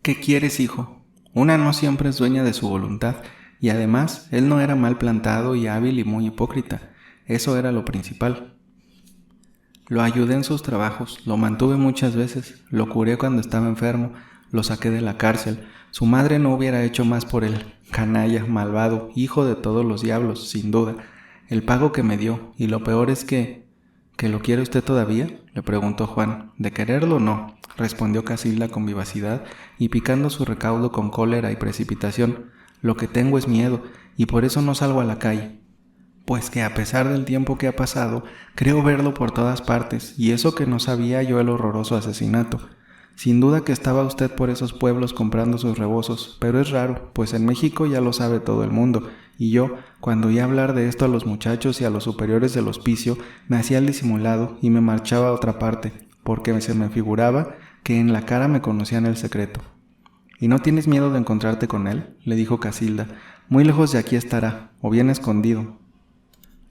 ¿Qué quieres, hijo? Una no siempre es dueña de su voluntad, y además él no era mal plantado y hábil y muy hipócrita. Eso era lo principal. Lo ayudé en sus trabajos, lo mantuve muchas veces, lo curé cuando estaba enfermo, lo saqué de la cárcel. Su madre no hubiera hecho más por él. Canalla, malvado, hijo de todos los diablos, sin duda. El pago que me dio, y lo peor es que... ¿Que lo quiere usted todavía?, le preguntó Juan. De quererlo no, respondió Casilda con vivacidad y picando su recaudo con cólera y precipitación. Lo que tengo es miedo, y por eso no salgo a la calle. Pues que a pesar del tiempo que ha pasado, creo verlo por todas partes, y eso que no sabía yo el horroroso asesinato. Sin duda que estaba usted por esos pueblos comprando sus rebozos, pero es raro, pues en México ya lo sabe todo el mundo, y yo, cuando oí hablar de esto a los muchachos y a los superiores del hospicio, me hacía el disimulado y me marchaba a otra parte, porque se me figuraba que en la cara me conocían el secreto. ¿Y no tienes miedo de encontrarte con él?, le dijo Casilda. Muy lejos de aquí estará, o bien escondido.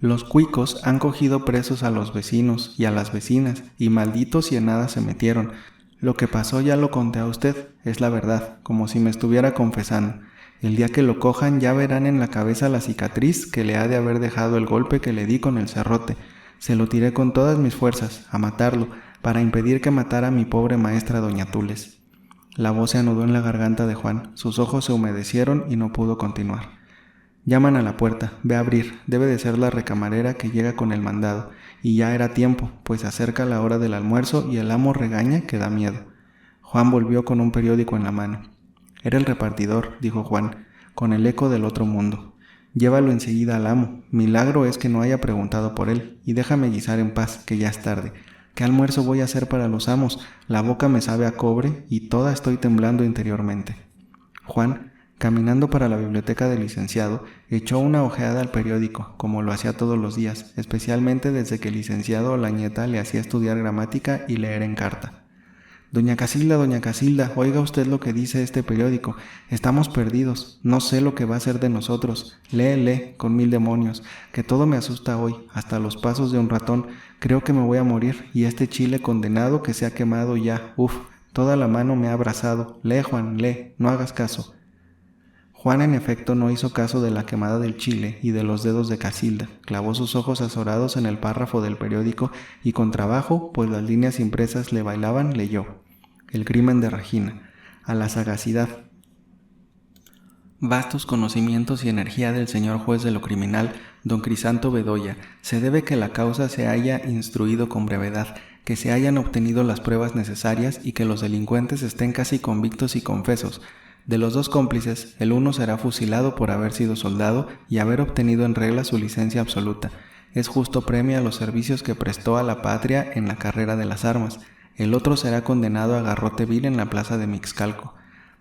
Los cuicos han cogido presos a los vecinos y a las vecinas, y malditos si en nada se metieron. Lo que pasó ya lo conté a usted, es la verdad, como si me estuviera confesando. El día que lo cojan ya verán en la cabeza la cicatriz que le ha de haber dejado el golpe que le di con el serrote. Se lo tiré con todas mis fuerzas, a matarlo, para impedir que matara a mi pobre maestra doña Tules. La voz se anudó en la garganta de Juan, sus ojos se humedecieron y no pudo continuar. Llaman a la puerta, ve a abrir, debe de ser la recamarera que llega con el mandado, y ya era tiempo, pues se acerca la hora del almuerzo y el amo regaña que da miedo. Juan volvió con un periódico en la mano. Era el repartidor, dijo Juan, con el eco del otro mundo. Llévalo enseguida al amo, milagro es que no haya preguntado por él, y déjame guisar en paz, que ya es tarde. ¿Qué almuerzo voy a hacer para los amos? La boca me sabe a cobre y toda estoy temblando interiormente. Juan, caminando para la biblioteca del licenciado, echó una ojeada al periódico, como lo hacía todos los días, especialmente desde que el licenciado Olañeta le hacía estudiar gramática y leer en carta. Doña Casilda, oiga usted lo que dice este periódico. Estamos perdidos, no sé lo que va a ser de nosotros. Lee, con 1000 demonios, que todo me asusta hoy, hasta los pasos de un ratón. Creo que me voy a morir, y este chile condenado que se ha quemado ya, toda la mano me ha abrasado. Lee, Juan, lee, no hagas caso. Juan en efecto no hizo caso de la quemada del chile y de los dedos de Casilda, clavó sus ojos azorados en el párrafo del periódico y con trabajo, pues las líneas impresas le bailaban, leyó: El crimen de Regina, a la sagacidad, vastos conocimientos y energía del señor juez de lo criminal, don Crisanto Bedoya, se debe que la causa se haya instruido con brevedad, que se hayan obtenido las pruebas necesarias y que los delincuentes estén casi convictos y confesos. De los dos cómplices, el uno será fusilado por haber sido soldado y haber obtenido en regla su licencia absoluta. Es justo premio a los servicios que prestó a la patria en la carrera de las armas. El otro será condenado a garrote vil en la plaza de Mixcalco.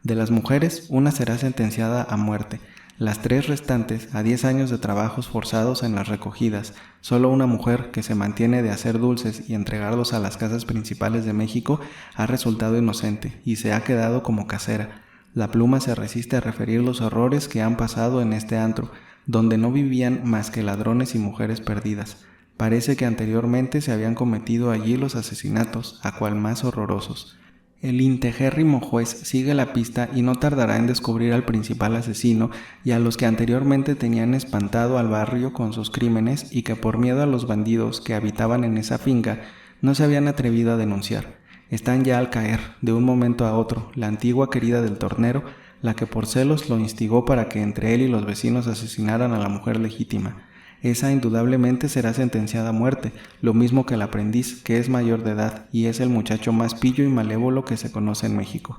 De las mujeres, una será sentenciada a muerte. Las 3 restantes a 10 años de trabajos forzados en las recogidas. Solo una mujer, que se mantiene de hacer dulces y entregarlos a las casas principales de México, ha resultado inocente y se ha quedado como casera. La pluma se resiste a referir los horrores que han pasado en este antro, donde no vivían más que ladrones y mujeres perdidas. Parece que anteriormente se habían cometido allí los asesinatos, a cual más horrorosos. El integérrimo juez sigue la pista y no tardará en descubrir al principal asesino y a los que anteriormente tenían espantado al barrio con sus crímenes y que por miedo a los bandidos que habitaban en esa finca no se habían atrevido a denunciar. Están ya al caer, de un momento a otro, la antigua querida del tornero, la que por celos lo instigó para que entre él y los vecinos asesinaran a la mujer legítima. Esa indudablemente será sentenciada a muerte, lo mismo que el aprendiz, que es mayor de edad y es el muchacho más pillo y malévolo que se conoce en México.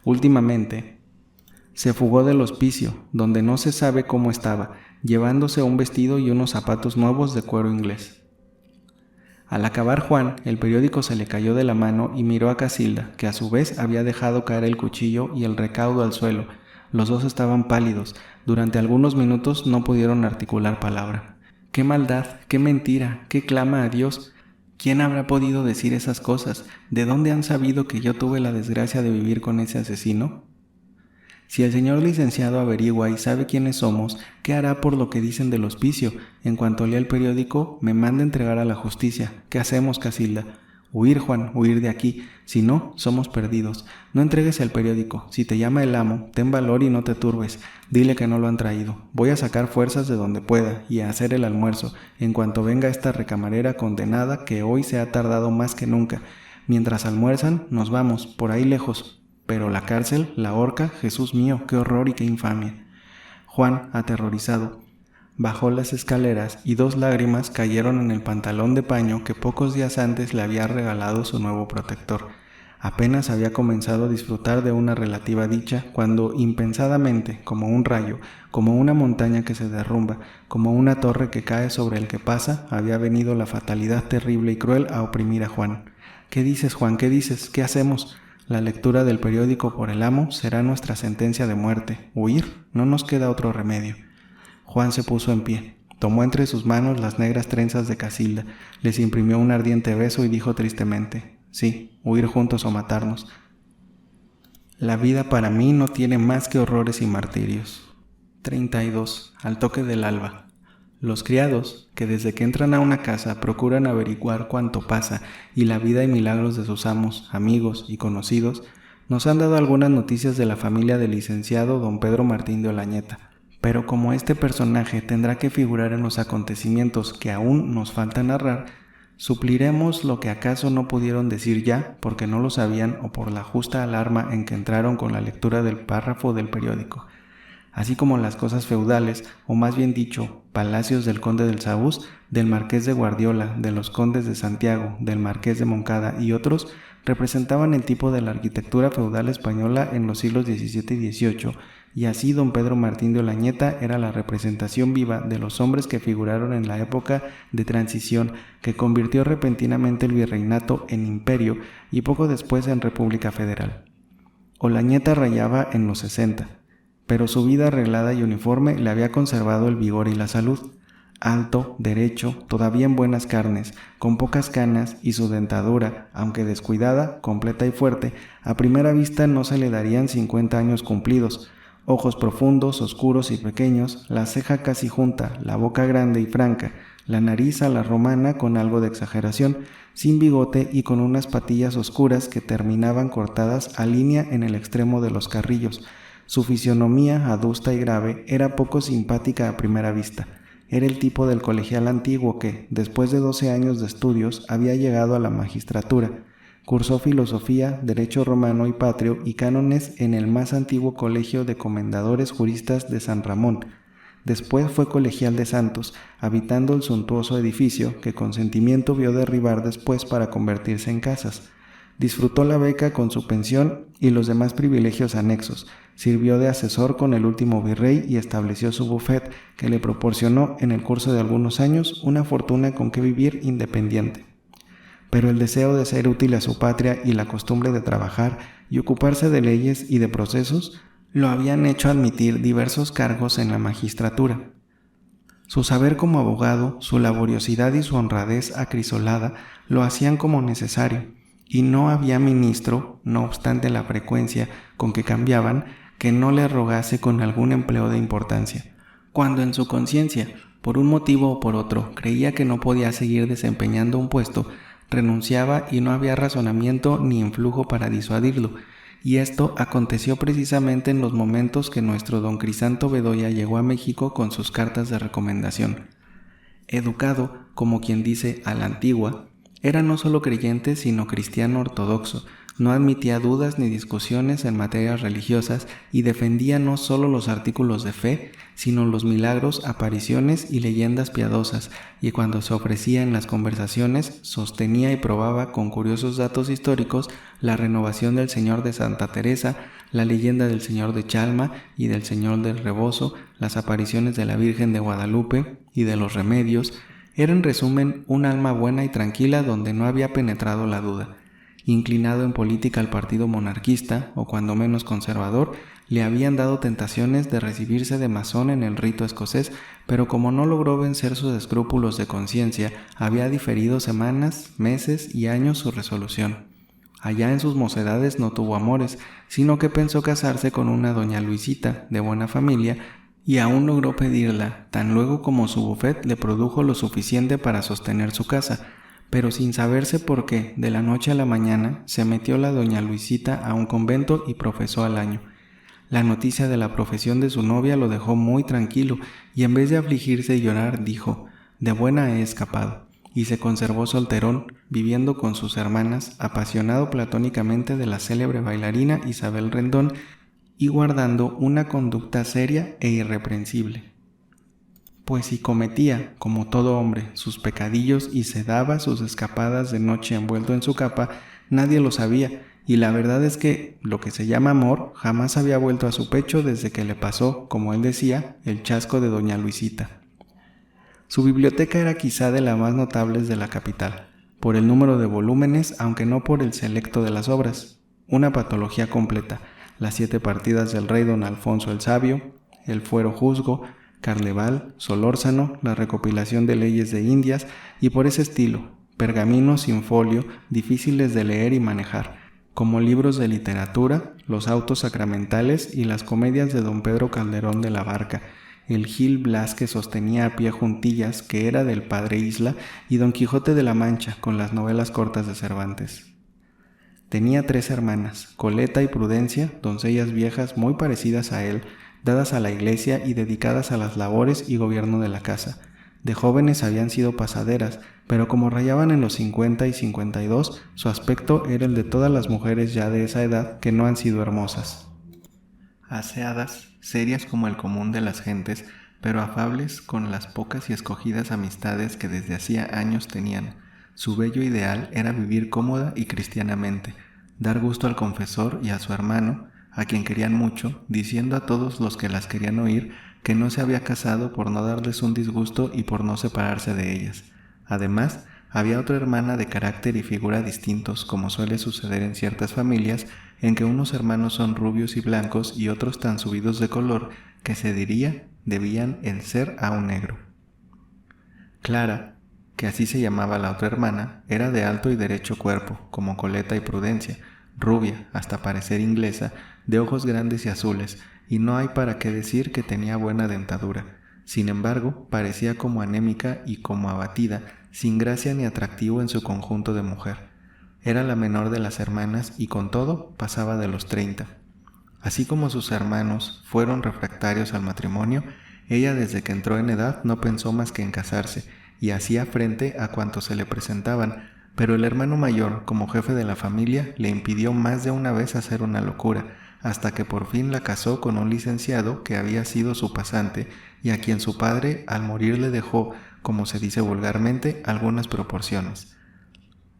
Últimamente se fugó del hospicio, donde no se sabe cómo estaba, llevándose un vestido y unos zapatos nuevos de cuero inglés. Al acabar Juan, el periódico se le cayó de la mano y miró a Casilda, que a su vez había dejado caer el cuchillo y el recaudo al suelo. Los dos estaban pálidos. Durante algunos minutos no pudieron articular palabra. ¡Qué maldad! ¡Qué mentira! ¡Qué clama a Dios! ¿Quién habrá podido decir esas cosas? ¿De dónde han sabido que yo tuve la desgracia de vivir con ese asesino? Si el señor licenciado averigua y sabe quiénes somos, ¿qué hará por lo que dicen del hospicio? En cuanto lea el periódico, me manda entregar a la justicia. ¿Qué hacemos, Casilda? Huir, Juan, huir de aquí. Si no, somos perdidos. No entregues el periódico. Si te llama el amo, ten valor y no te turbes. Dile que no lo han traído. Voy a sacar fuerzas de donde pueda y a hacer el almuerzo, en cuanto venga esta recamarera condenada que hoy se ha tardado más que nunca. Mientras almuerzan, nos vamos, por ahí lejos. Pero la cárcel, la horca, Jesús mío, qué horror y qué infamia. Juan, aterrorizado, bajó las escaleras y 2 lágrimas cayeron en el pantalón de paño que pocos días antes le había regalado su nuevo protector. Apenas había comenzado a disfrutar de una relativa dicha cuando, impensadamente, como un rayo, como una montaña que se derrumba, como una torre que cae sobre el que pasa, había venido la fatalidad terrible y cruel a oprimir a Juan. ¿Qué dices, Juan? ¿Qué dices? ¿Qué hacemos? La lectura del periódico por el amo será nuestra sentencia de muerte. ¿Huir? No nos queda otro remedio. Juan se puso en pie. Tomó entre sus manos las negras trenzas de Casilda, les imprimió un ardiente beso y dijo tristemente: sí, huir juntos o matarnos. La vida para mí no tiene más que horrores y martirios. 32. Al toque del alba. Los criados, que desde que entran a una casa procuran averiguar cuánto pasa y la vida y milagros de sus amos, amigos y conocidos, nos han dado algunas noticias de la familia del licenciado don Pedro Martín de Olañeta. Pero como este personaje tendrá que figurar en los acontecimientos que aún nos falta narrar, supliremos lo que acaso no pudieron decir ya porque no lo sabían o por la justa alarma en que entraron con la lectura del párrafo del periódico. Así como las cosas feudales, o más bien dicho, palacios del conde del Saúz, del marqués de Guardiola, de los condes de Santiago, del marqués de Moncada y otros, representaban el tipo de la arquitectura feudal española en los siglos XVII y XVIII, y así don Pedro Martín de Olañeta era la representación viva de los hombres que figuraron en la época de transición que convirtió repentinamente el virreinato en imperio y poco después en república federal. Olañeta rayaba en los 60, pero su vida arreglada y uniforme le había conservado el vigor y la salud. Alto, derecho, todavía en buenas carnes, con pocas canas y su dentadura, aunque descuidada, completa y fuerte, a primera vista no se le darían 50 años cumplidos. Ojos profundos, oscuros y pequeños, la ceja casi junta, la boca grande y franca, la nariz a la romana con algo de exageración, sin bigote y con unas patillas oscuras que terminaban cortadas a línea en el extremo de los carrillos. Su fisionomía, adusta y grave, era poco simpática a primera vista. Era el tipo del colegial antiguo que, después de 12 años de estudios, había llegado a la magistratura. Cursó filosofía, derecho romano y patrio y cánones en el más antiguo colegio de comendadores juristas de San Ramón. Después fue colegial de Santos, habitando el suntuoso edificio que con sentimiento vio derribar después para convertirse en casas. Disfrutó la beca con su pensión y los demás privilegios anexos. Sirvió de asesor con el último virrey y estableció su bufet, que le proporcionó en el curso de algunos años una fortuna con que vivir independiente. Pero el deseo de ser útil a su patria y la costumbre de trabajar y ocuparse de leyes y de procesos lo habían hecho admitir diversos cargos en la magistratura. Su saber como abogado, su laboriosidad y su honradez acrisolada lo hacían como necesario, y no había ministro, no obstante la frecuencia con que cambiaban, que no le rogase con algún empleo de importancia. Cuando en su conciencia, por un motivo o por otro, creía que no podía seguir desempeñando un puesto, renunciaba y no había razonamiento ni influjo para disuadirlo, y esto aconteció precisamente en los momentos que nuestro don Crisanto Bedoya llegó a México con sus cartas de recomendación. Educado, como quien dice, a la antigua, era no solo creyente sino cristiano ortodoxo, no admitía dudas ni discusiones en materias religiosas y defendía no solo los artículos de fe, sino los milagros, apariciones y leyendas piadosas, y cuando se ofrecía en las conversaciones, sostenía y probaba con curiosos datos históricos la renovación del Señor de Santa Teresa, la leyenda del Señor de Chalma y del Señor del Rebozo, las apariciones de la Virgen de Guadalupe y de los remedios. Era en resumen un alma buena y tranquila donde no había penetrado la duda. Inclinado en política al partido monarquista, o cuando menos conservador, le habían dado tentaciones de recibirse de masón en el rito escocés, pero como no logró vencer sus escrúpulos de conciencia, había diferido semanas, meses y años su resolución. Allá en sus mocedades no tuvo amores, sino que pensó casarse con una doña Luisita, de buena familia, y aún logró pedirla, tan luego como su bufet le produjo lo suficiente para sostener su casa. pero sin saberse por qué, de la noche a la mañana, se metió la doña Luisita a un convento y profesó al año. La noticia de la profesión de su novia lo dejó muy tranquilo, y en vez de afligirse y llorar, dijo: «De buena he escapado», y se conservó solterón, viviendo con sus hermanas, apasionado platónicamente de la célebre bailarina Isabel Rendón y guardando una conducta seria e irreprensible. Pues si cometía, como todo hombre, sus pecadillos y se daba sus escapadas de noche envuelto en su capa, nadie lo sabía, y la verdad es que lo que se llama amor jamás había vuelto a su pecho desde que le pasó, como él decía, el chasco de doña Luisita. Su biblioteca era quizá de las más notables de la capital, por el número de volúmenes, aunque no por el selecto de las obras. Una patología completa, las 7 partidas del rey don Alfonso el Sabio, el Fuero Juzgo, Carleval, Solórzano, la recopilación de leyes de Indias y por ese estilo, pergaminos sin folio, difíciles de leer y manejar, como libros de literatura, los autos sacramentales y las comedias de don Pedro Calderón de la Barca, el Gil Blas que sostenía a pie juntillas, que era del padre Isla, y don Quijote de la Mancha con las novelas cortas de Cervantes. Tenía 3 hermanas, Coleta y Prudencia, doncellas viejas muy parecidas a él, dadas a la iglesia y dedicadas a las labores y gobierno de la casa. De jóvenes habían sido pasaderas, pero como rayaban en los 50 y 52, su aspecto era el de todas las mujeres ya de esa edad que no han sido hermosas. Aseadas, serias como el común de las gentes, pero afables con las pocas y escogidas amistades que desde hacía años tenían. Su bello ideal era vivir cómoda y cristianamente, dar gusto al confesor y a su hermano, a quien querían mucho, diciendo a todos los que las querían oír que no se había casado por no darles un disgusto y por no separarse de ellas. Además, había otra hermana de carácter y figura distintos, como suele suceder en ciertas familias, en que unos hermanos son rubios y blancos y otros tan subidos de color que se diría debían el ser a un negro. Clara, que así se llamaba la otra hermana, era de alto y derecho cuerpo, como Coleta y Prudencia, rubia, hasta parecer inglesa, de ojos grandes y azules, y no hay para qué decir que tenía buena dentadura. Sin embargo, parecía como anémica y como abatida, sin gracia ni atractivo en su conjunto de mujer. Era la menor de las hermanas y con todo pasaba de los 30. Así como sus hermanos fueron refractarios al matrimonio, ella desde que entró en edad no pensó más que en casarse, y hacía frente a cuantos se le presentaban, pero el hermano mayor, como jefe de la familia, le impidió más de una vez hacer una locura, hasta que por fin la casó con un licenciado que había sido su pasante y a quien su padre al morir le dejó, como se dice vulgarmente, algunas proporciones.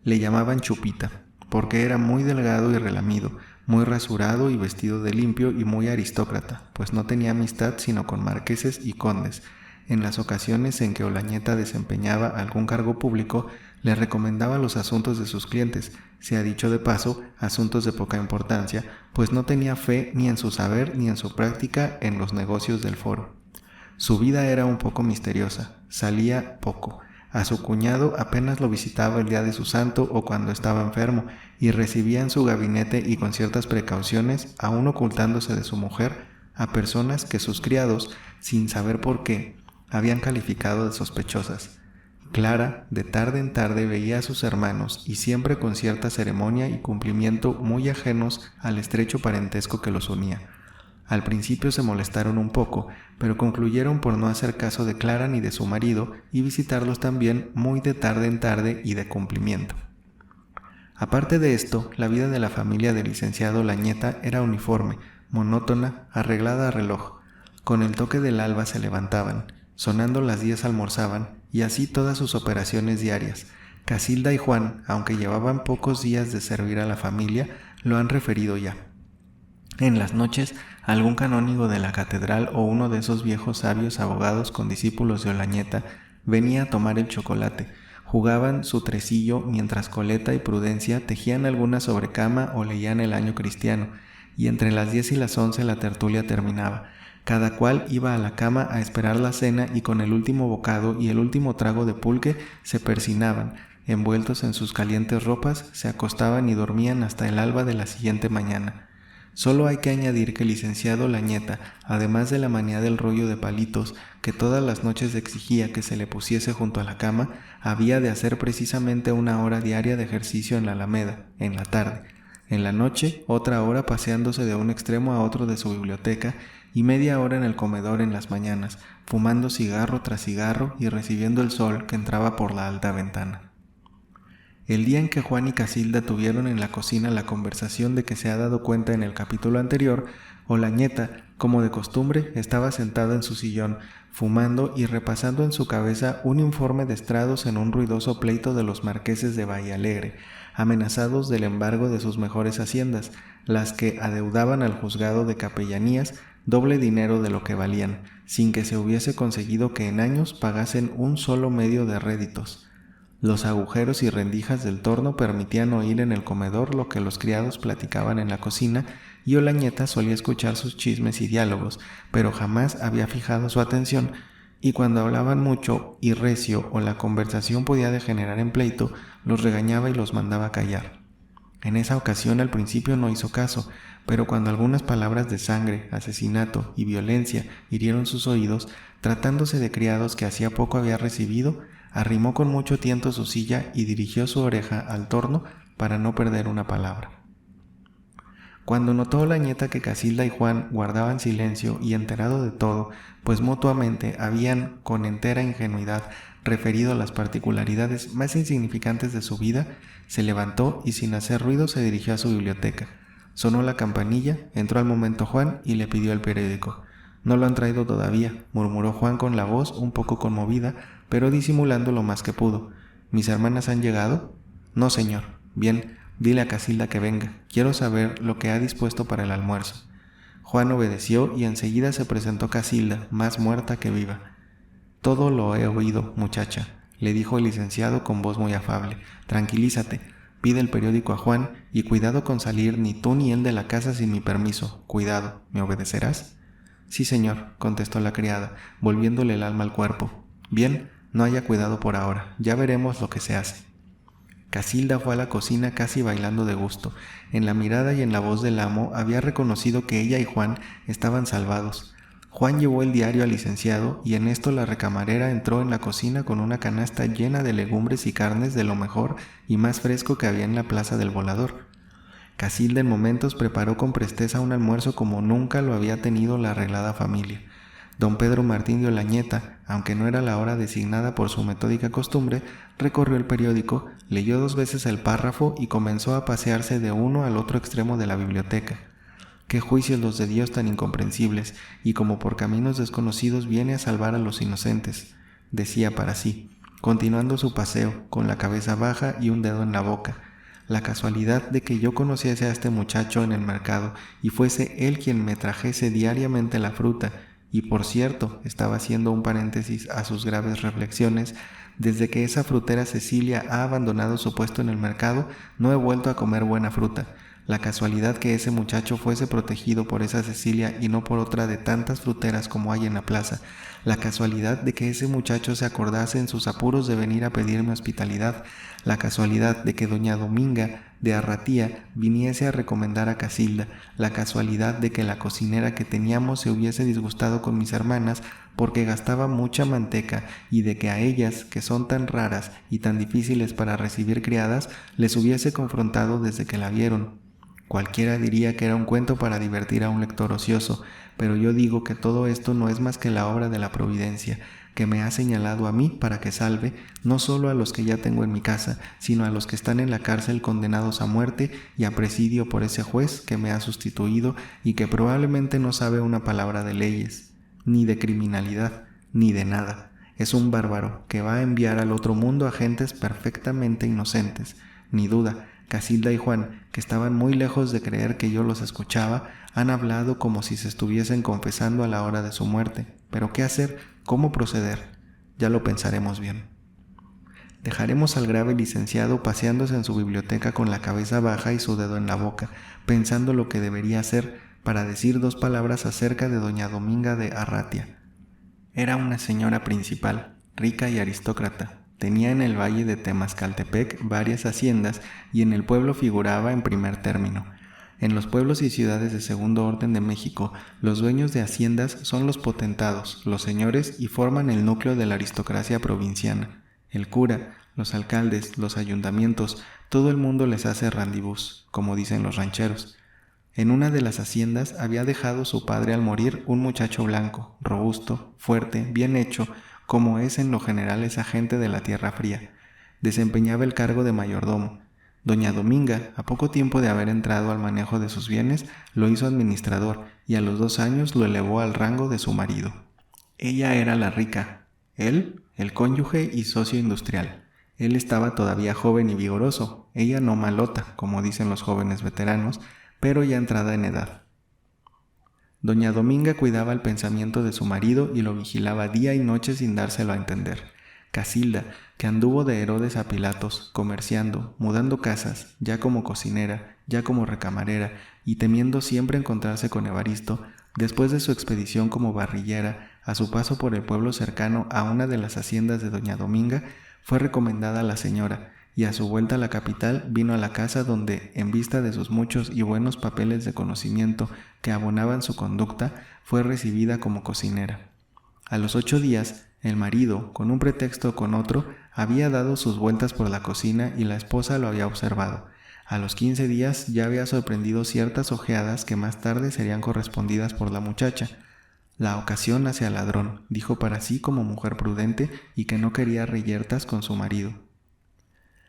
Le llamaban Chupita, porque era muy delgado y relamido, muy rasurado y vestido de limpio y muy aristócrata, pues no tenía amistad sino con marqueses y condes. En las ocasiones en que Olañeta desempeñaba algún cargo público, le recomendaba los asuntos de sus clientes, sea dicho de paso, asuntos de poca importancia, pues no tenía fe ni en su saber ni en su práctica en los negocios del foro. Su vida era un poco misteriosa, salía poco. A su cuñado apenas lo visitaba el día de su santo o cuando estaba enfermo, y recibía en su gabinete y con ciertas precauciones, aún ocultándose de su mujer, a personas que sus criados, sin saber por qué, habían calificado de sospechosas. Clara, de tarde en tarde, veía a sus hermanos y siempre con cierta ceremonia y cumplimiento muy ajenos al estrecho parentesco que los unía. Al principio se molestaron un poco, pero concluyeron por no hacer caso de Clara ni de su marido y visitarlos también muy de tarde en tarde y de cumplimiento. Aparte de esto, la vida de la familia del licenciado Olañeta era uniforme, monótona, arreglada a reloj. Con el toque del alba se levantaban, sonando las 10 almorzaban, y así todas sus operaciones diarias. Casilda y Juan, aunque llevaban pocos días de servir a la familia, lo han referido ya. En las noches, algún canónigo de la catedral o uno de esos viejos sabios abogados con discípulos de Olañeta venía a tomar el chocolate. Jugaban su tresillo mientras Coleta y Prudencia tejían alguna sobrecama o leían el año cristiano, y entre las 10 y las 11 la tertulia terminaba. Cada cual iba a la cama a esperar la cena y con el último bocado y el último trago de pulque se persinaban, envueltos en sus calientes ropas, se acostaban y dormían hasta el alba de la siguiente mañana. Solo hay que añadir que el licenciado Lañeta, además de la manía del rollo de palitos que todas las noches exigía que se le pusiese junto a la cama, había de hacer precisamente 1 hora diaria de ejercicio en la Alameda, en la tarde. En la noche, otra hora paseándose de un extremo a otro de su biblioteca y media hora en el comedor en las mañanas, fumando cigarro tras cigarro y recibiendo el sol que entraba por la alta ventana. El día en que Juan y Casilda tuvieron en la cocina la conversación de que se ha dado cuenta en el capítulo anterior, Olañeta, como de costumbre, estaba sentada en su sillón, fumando y repasando en su cabeza un informe de estrados en un ruidoso pleito de los marqueses de Vallalegre, amenazados del embargo de sus mejores haciendas, las que adeudaban al juzgado de capellanías doble dinero de lo que valían, sin que se hubiese conseguido que en años pagasen un solo medio de réditos. Los agujeros y rendijas del torno permitían oír en el comedor lo que los criados platicaban en la cocina, y Olañeta solía escuchar sus chismes y diálogos, pero jamás había fijado su atención, y cuando hablaban mucho y recio o la conversación podía degenerar en pleito, los regañaba y los mandaba callar. En esa ocasión al principio no hizo caso, pero cuando algunas palabras de sangre, asesinato y violencia hirieron sus oídos, tratándose de criados que hacía poco había recibido, arrimó con mucho tiento su silla y dirigió su oreja al torno para no perder una palabra. Cuando notó Olañeta que Casilda y Juan guardaban silencio y enterado de todo, pues mutuamente habían con entera ingenuidad referido las particularidades más insignificantes de su vida, se levantó y sin hacer ruido se dirigió a su biblioteca. Sonó la campanilla, entró al momento Juan y le pidió el periódico. «No lo han traído todavía», murmuró Juan con la voz un poco conmovida, pero disimulando lo más que pudo. «¿Mis hermanas han llegado?» «No, señor». «Bien, dile a Casilda que venga. Quiero saber lo que ha dispuesto para el almuerzo». Juan obedeció y enseguida se presentó Casilda, más muerta que viva. «Todo lo he oído, muchacha», le dijo el licenciado con voz muy afable. «Tranquilízate. Pide el periódico a Juan y cuidado con salir ni tú ni él de la casa sin mi permiso. Cuidado. ¿Me obedecerás?» «Sí, señor», contestó la criada, volviéndole el alma al cuerpo. «Bien, no haya cuidado por ahora. Ya veremos lo que se hace». Casilda fue a la cocina casi bailando de gusto. En la mirada y en la voz del amo había reconocido que ella y Juan estaban salvados. Juan llevó el diario al licenciado y en esto la recamarera entró en la cocina con una canasta llena de legumbres y carnes de lo mejor y más fresco que había en la plaza del Volador. Casilda en momentos preparó con presteza un almuerzo como nunca lo había tenido la arreglada familia. Don Pedro Martín de Olañeta, aunque no era la hora designada por su metódica costumbre, recorrió el periódico, leyó 2 veces el párrafo y comenzó a pasearse de uno al otro extremo de la biblioteca. Qué juicios los de Dios tan incomprensibles, y como por caminos desconocidos viene a salvar a los inocentes, decía para sí, continuando su paseo, con la cabeza baja y un dedo en la boca. La casualidad de que yo conociese a este muchacho en el mercado y fuese él quien me trajese diariamente la fruta, y por cierto, estaba haciendo un paréntesis a sus graves reflexiones, desde que esa frutera Cecilia ha abandonado su puesto en el mercado, no he vuelto a comer buena fruta. La casualidad que ese muchacho fuese protegido por esa Cecilia y no por otra de tantas fruteras como hay en la plaza. La casualidad de que ese muchacho se acordase en sus apuros de venir a pedirme hospitalidad. La casualidad de que doña Dominga de Arratía viniese a recomendar a Casilda. La casualidad de que la cocinera que teníamos se hubiese disgustado con mis hermanas porque gastaba mucha manteca y de que a ellas, que son tan raras y tan difíciles para recibir criadas, les hubiese confrontado desde que la vieron. Cualquiera diría que era un cuento para divertir a un lector ocioso, pero yo digo que todo esto no es más que la obra de la providencia, que me ha señalado a mí para que salve no solo a los que ya tengo en mi casa, sino a los que están en la cárcel condenados a muerte y a presidio por ese juez que me ha sustituido y que probablemente no sabe una palabra de leyes, ni de criminalidad, ni de nada. Es un bárbaro que va a enviar al otro mundo a gentes perfectamente inocentes. Ni duda, Casilda y Juan, que estaban muy lejos de creer que yo los escuchaba, han hablado como si se estuviesen confesando a la hora de su muerte. ¿Pero qué hacer? ¿Cómo proceder? Ya lo pensaremos bien. Dejaremos al grave licenciado paseándose en su biblioteca con la cabeza baja y su dedo en la boca, pensando lo que debería hacer para decir 2 palabras acerca de doña Dominga de Arratia. Era una señora principal, rica y aristócrata. Tenía en el valle de Temascaltepec varias haciendas y en el pueblo figuraba en primer término. En los pueblos y ciudades de segundo orden de México, los dueños de haciendas son los potentados, los señores, y forman el núcleo de la aristocracia provinciana. El cura, los alcaldes, los ayuntamientos, todo el mundo les hace randibús, como dicen los rancheros. En una de las haciendas había dejado su padre al morir un muchacho blanco, robusto, fuerte, bien hecho, como es en lo general esa gente de la tierra fría. Desempeñaba el cargo de mayordomo. Doña Dominga, a poco tiempo de haber entrado al manejo de sus bienes, lo hizo administrador y a los 2 años lo elevó al rango de su marido. Ella era la rica, él, el cónyuge y socio industrial. Él estaba todavía joven y vigoroso, ella no malota, como dicen los jóvenes veteranos, pero ya entrada en edad. Doña Dominga cuidaba el pensamiento de su marido y lo vigilaba día y noche sin dárselo a entender. Casilda, que anduvo de Herodes a Pilatos, comerciando, mudando casas, ya como cocinera, ya como recamarera, y temiendo siempre encontrarse con Evaristo, después de su expedición como barrillera, a su paso por el pueblo cercano a una de las haciendas de Doña Dominga, fue recomendada a la señora, y a su vuelta a la capital vino a la casa donde, en vista de sus muchos y buenos papeles de conocimiento que abonaban su conducta, fue recibida como cocinera. A los 8 días, el marido, con un pretexto o con otro, había dado sus vueltas por la cocina y la esposa lo había observado. A los 15 días ya había sorprendido ciertas ojeadas que más tarde serían correspondidas por la muchacha. La ocasión hace al ladrón, dijo para sí como mujer prudente y que no quería reyertas con su marido.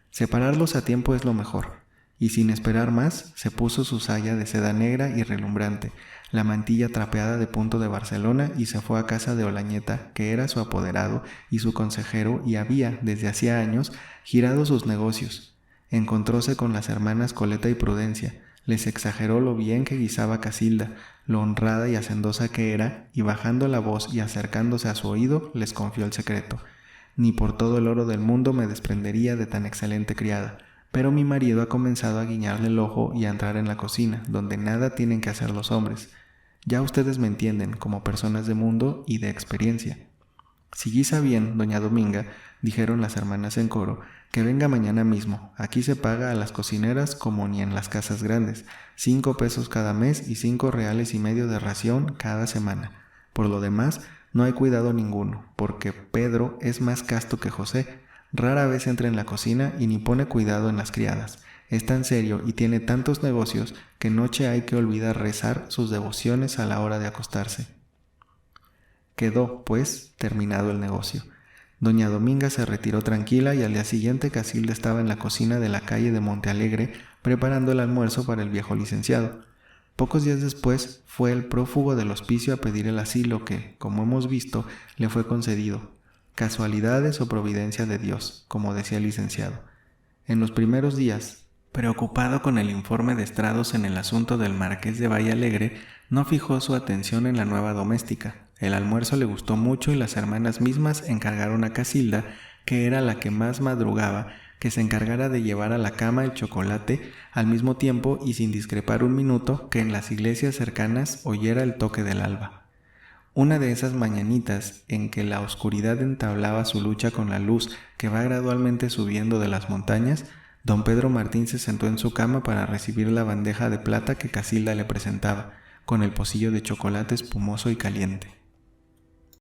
Separarlos a tiempo es lo mejor, y sin esperar más, se puso su saya de seda negra y relumbrante, la mantilla trapeada de punto de Barcelona y se fue a casa de Olañeta, que era su apoderado y su consejero y había, desde hacía años, girado sus negocios. Encontróse con las hermanas Coleta y Prudencia, les exageró lo bien que guisaba Casilda, lo honrada y hacendosa que era, y bajando la voz y acercándose a su oído, les confió el secreto. Ni por todo el oro del mundo me desprendería de tan excelente criada, pero mi marido ha comenzado a guiñarle el ojo y a entrar en la cocina, donde nada tienen que hacer los hombres. Ya ustedes me entienden, como personas de mundo y de experiencia. Si guisa bien, doña Dominga, dijeron las hermanas en coro, que venga mañana mismo. Aquí se paga a las cocineras como ni en las casas grandes, 5 pesos cada mes y 5,5 reales de ración cada semana. Por lo demás, no hay cuidado ninguno, porque Pedro es más casto que José. Rara vez entra en la cocina y ni pone cuidado en las criadas. Es tan serio y tiene tantos negocios que noche hay que olvidar rezar sus devociones a la hora de acostarse. Quedó, pues, terminado el negocio. Doña Dominga se retiró tranquila y al día siguiente Casilda estaba en la cocina de la calle de Montealegre preparando el almuerzo para el viejo licenciado. Pocos días después fue el prófugo del hospicio a pedir el asilo que, como hemos visto, le fue concedido. Casualidades o providencia de Dios, como decía el licenciado. En los primeros días, preocupado con el informe de estrados en el asunto del marqués de Vallalegre, no fijó su atención en la nueva doméstica. El almuerzo le gustó mucho y las hermanas mismas encargaron a Casilda, que era la que más madrugaba, que se encargara de llevar a la cama el chocolate al mismo tiempo y sin discrepar un minuto que en las iglesias cercanas oyera el toque del alba. Una de esas mañanitas en que la oscuridad entablaba su lucha con la luz que va gradualmente subiendo de las montañas, don Pedro Martín se sentó en su cama para recibir la bandeja de plata que Casilda le presentaba, con el pocillo de chocolate espumoso y caliente.